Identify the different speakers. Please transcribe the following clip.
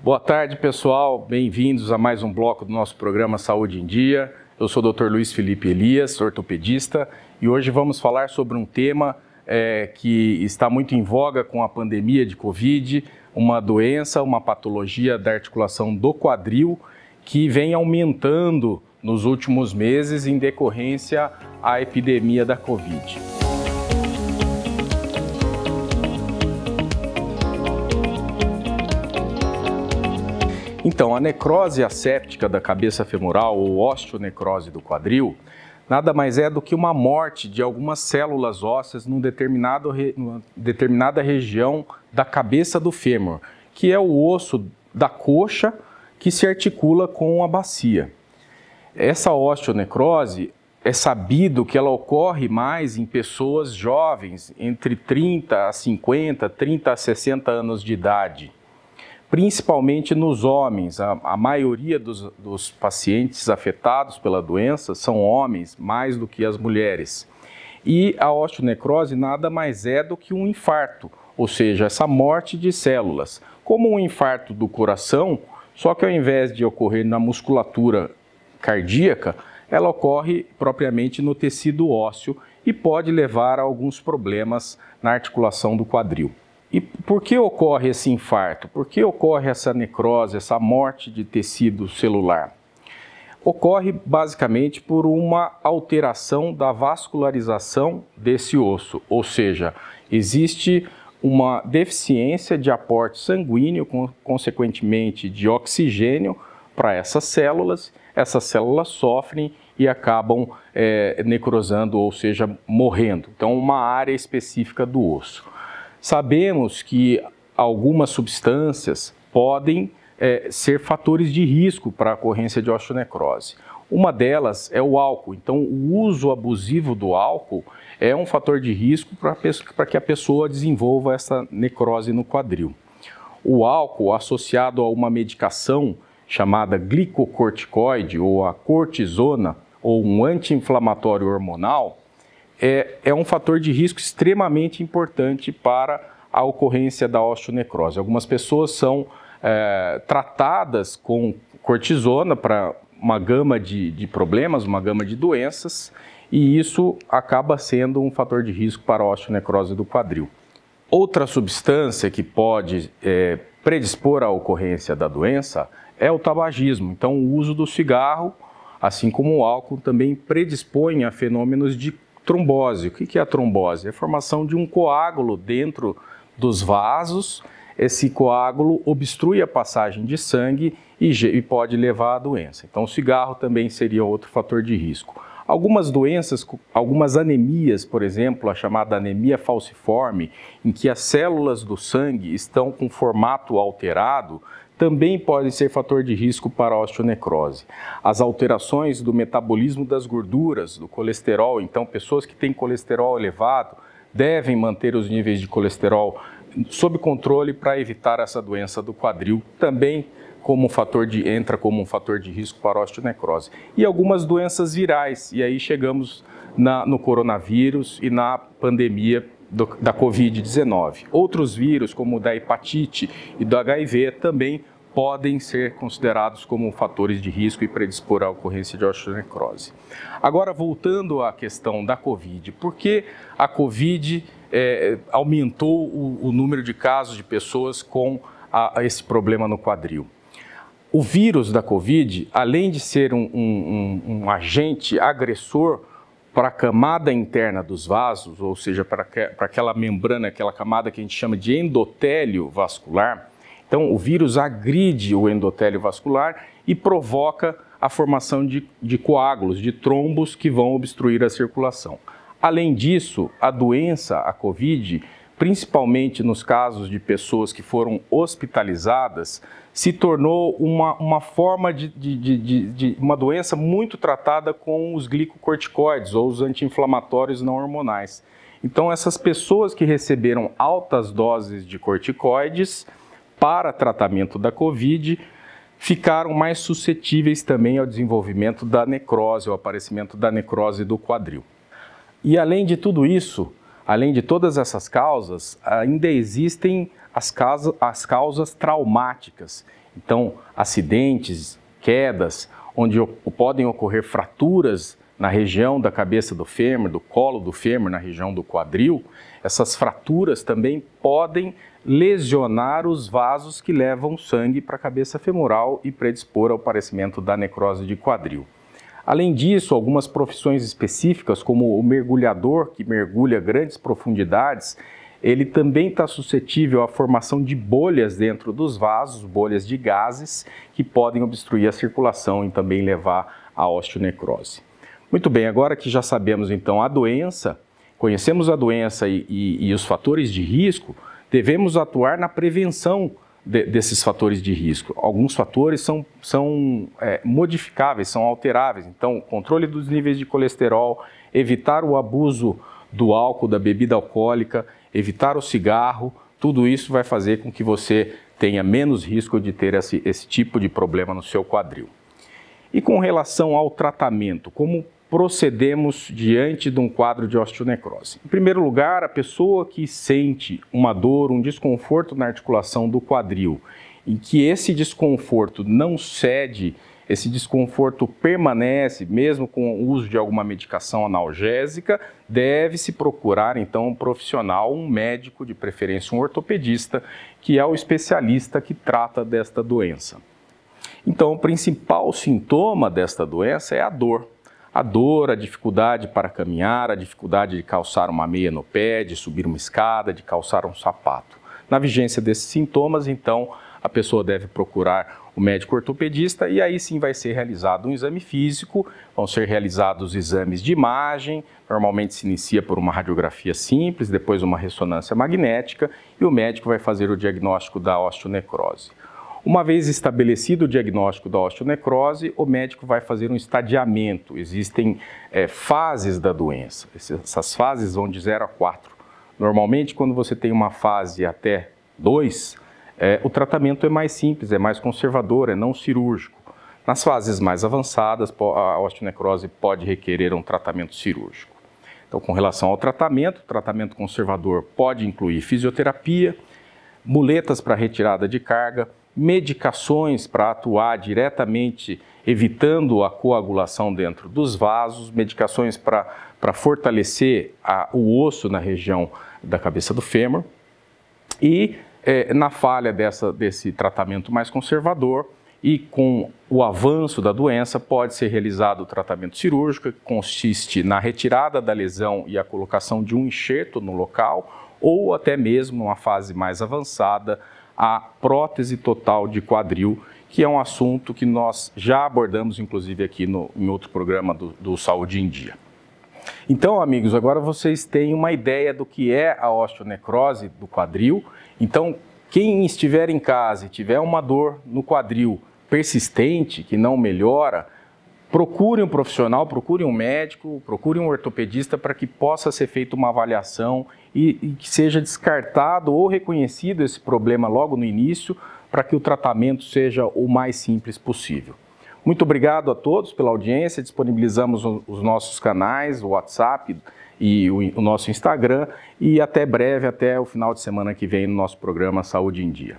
Speaker 1: Boa tarde, pessoal. Bem-vindos a mais um bloco do nosso programa Saúde em Dia. Eu sou o Dr. Luiz Felipe Elias, ortopedista, e hoje vamos falar sobre um tema que está muito em voga com a pandemia de Covid, uma doença, uma patologia da articulação do quadril que vem aumentando nos últimos meses em decorrência à epidemia da Covid. Então, a necrose asséptica da cabeça femoral ou osteonecrose do quadril nada mais é do que uma morte de algumas células ósseas numa determinada região da cabeça do fêmur, que é o osso da coxa que se articula com a bacia. Essa osteonecrose é sabido que ela ocorre mais em pessoas jovens, entre 30 a 50, 30 a 60 anos de idade. Principalmente nos homens, a maioria dos pacientes afetados pela doença são homens, mais do que as mulheres. E a osteonecrose nada mais é do que um infarto, ou seja, essa morte de células. Como um infarto do coração, só que ao invés de ocorrer na musculatura cardíaca, ela ocorre propriamente no tecido ósseo e pode levar a alguns problemas na articulação do quadril. E por que ocorre esse infarto? Por que ocorre essa necrose, essa morte de tecido celular? Ocorre basicamente por uma alteração da vascularização desse osso, ou seja, existe uma deficiência de aporte sanguíneo, consequentemente de oxigênio para essas células sofrem e acabam necrosando, ou seja, morrendo. Então, uma área específica do osso. Sabemos que algumas substâncias podem ser fatores de risco para a ocorrência de osteonecrose. Uma delas é o álcool. Então, o uso abusivo do álcool é um fator de risco para que a pessoa desenvolva essa necrose no quadril. O álcool, associado a uma medicação chamada glicocorticoide ou a cortisona ou um anti-inflamatório hormonal, é um fator de risco extremamente importante para a ocorrência da osteonecrose. Algumas pessoas são tratadas com cortisona para uma gama de problemas, uma gama de doenças, e isso acaba sendo um fator de risco para a osteonecrose do quadril. Outra substância que pode predispor à ocorrência da doença é o tabagismo. Então, o uso do cigarro, assim como o álcool, também predispõe a fenômenos de trombose. O que é a trombose? É a formação de um coágulo dentro dos vasos. Esse coágulo obstrui a passagem de sangue e pode levar à doença. Então, o cigarro também seria outro fator de risco. Algumas doenças, algumas anemias, por exemplo, a chamada anemia falciforme, em que as células do sangue estão com formato alterado, também podem ser fator de risco para a osteonecrose. As alterações do metabolismo das gorduras, do colesterol, então pessoas que têm colesterol elevado devem manter os níveis de colesterol sob controle para evitar essa doença do quadril, também entra como um fator de risco para a osteonecrose. E algumas doenças virais, e aí chegamos no coronavírus e na pandemia da Covid-19. Outros vírus, como o da hepatite e do HIV, também podem ser considerados como fatores de risco e predispor à ocorrência de osteonecrose. Agora, voltando à questão da Covid, por que a Covid aumentou o número de casos de pessoas com esse problema no quadril? O vírus da Covid, além de ser um agente agressor para a camada interna dos vasos, ou seja, para aquela membrana, aquela camada que a gente chama de endotélio vascular. Então, o vírus agride o endotélio vascular e provoca a formação de coágulos, de trombos que vão obstruir a circulação. Além disso, a doença, a Covid, principalmente nos casos de pessoas que foram hospitalizadas, se tornou uma forma de uma doença muito tratada com os glicocorticoides ou os anti-inflamatórios não hormonais. Então, essas pessoas que receberam altas doses de corticoides para tratamento da Covid ficaram mais suscetíveis também ao desenvolvimento da necrose, ao aparecimento da necrose do quadril. E além de tudo isso, além de todas essas causas, ainda existem as causas traumáticas. Então, acidentes, quedas, onde podem ocorrer fraturas na região da cabeça do fêmur, do colo do fêmur, na região do quadril. Essas fraturas também podem lesionar os vasos que levam sangue para a cabeça femoral e predispor ao aparecimento da necrose de quadril. Além disso, algumas profissões específicas, como o mergulhador, que mergulha grandes profundidades, ele também está suscetível à formação de bolhas dentro dos vasos, bolhas de gases, que podem obstruir a circulação e também levar à osteonecrose. Muito bem, agora que já sabemos então a doença, conhecemos a doença e os fatores de risco, devemos atuar na prevenção desses fatores de risco. Alguns fatores são modificáveis, são alteráveis. Então, controle dos níveis de colesterol, evitar o abuso do álcool, da bebida alcoólica, evitar o cigarro, tudo isso vai fazer com que você tenha menos risco de ter esse tipo de problema no seu quadril. E com relação ao tratamento, como procedemos diante de um quadro de osteonecrose? Em primeiro lugar, a pessoa que sente uma dor, um desconforto na articulação do quadril, em que esse desconforto não cede, esse desconforto permanece, mesmo com o uso de alguma medicação analgésica, deve-se procurar então um profissional, um médico, de preferência um ortopedista, que é o especialista que trata desta doença. Então, o principal sintoma desta doença é a dor. A dor, a dificuldade para caminhar, a dificuldade de calçar uma meia no pé, de subir uma escada, de calçar um sapato. Na vigência desses sintomas, então, a pessoa deve procurar o médico ortopedista e aí sim vai ser realizado um exame físico, vão ser realizados exames de imagem, normalmente se inicia por uma radiografia simples, depois uma ressonância magnética e o médico vai fazer o diagnóstico da osteonecrose. Uma vez estabelecido o diagnóstico da osteonecrose, o médico vai fazer um estadiamento. Existem fases da doença. Essas fases vão de 0 a 4. Normalmente, quando você tem uma fase até 2, o tratamento é mais simples, é mais conservador, é não cirúrgico. Nas fases mais avançadas, a osteonecrose pode requerer um tratamento cirúrgico. Então, com relação ao tratamento, o tratamento conservador pode incluir fisioterapia, muletas para retirada de carga, medicações para atuar diretamente, evitando a coagulação dentro dos vasos, medicações para fortalecer o osso na região da cabeça do fêmur. E na falha desse tratamento mais conservador e com o avanço da doença, pode ser realizado o tratamento cirúrgico, que consiste na retirada da lesão e a colocação de um enxerto no local, ou até mesmo, numa fase mais avançada, a prótese total de quadril, que é um assunto que nós já abordamos, inclusive, aqui em outro programa do Saúde em Dia. Então, amigos, agora vocês têm uma ideia do que é a osteonecrose do quadril. Então, quem estiver em casa e tiver uma dor no quadril persistente, que não melhora, procure um profissional, procure um médico, procure um ortopedista para que possa ser feita uma avaliação e que seja descartado ou reconhecido esse problema logo no início, para que o tratamento seja o mais simples possível. Muito obrigado a todos pela audiência, disponibilizamos os nossos canais, o WhatsApp e o nosso Instagram, e até breve, até o final de semana que vem no nosso programa Saúde em Dia.